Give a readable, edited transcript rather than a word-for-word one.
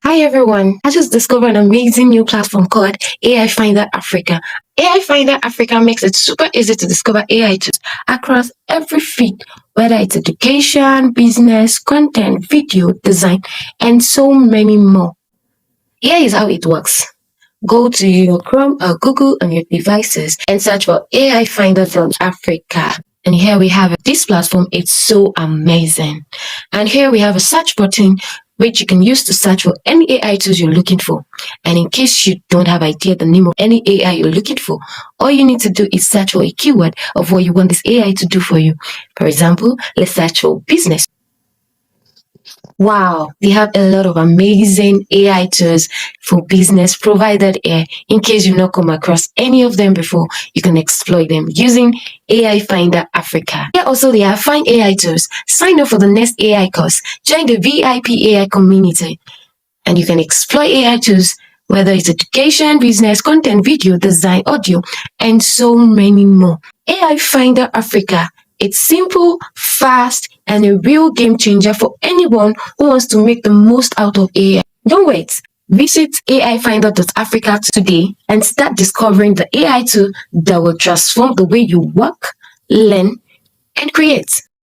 Hi everyone, I just discovered an amazing new platform called aifinder Africa. aifinder Africa makes it super easy to discover AI tools across every field, whether it's education, business, content, video, design, and so many more. Here is how it works. Go to your Chrome or Google on your devices and search for aifinder.africa. And here we have this platform. It's so amazing. And here we have a search button which you can use to search for any AI tools you're looking for. And in case you don't have idea the name of any AI you're looking for, all you need to do is search for a keyword of what you want this AI to do for you. For example, let's search for business. Wow, they have a lot of amazing AI tools for business provided here. In case you've not come across any of them before, you can exploit them using AI Finder Africa. Here also they have Find AI tools. Sign up for the next AI course. Join the VIP AI community and you can exploit AI tools, whether it's education, business, content, video, design, audio, and so many more. AI Finder Africa. It's simple, fast, and a real game changer for anyone who wants to make the most out of AI. Don't wait. Visit aifinder.africa today and start discovering the AI tool that will transform the way you work, learn, and create.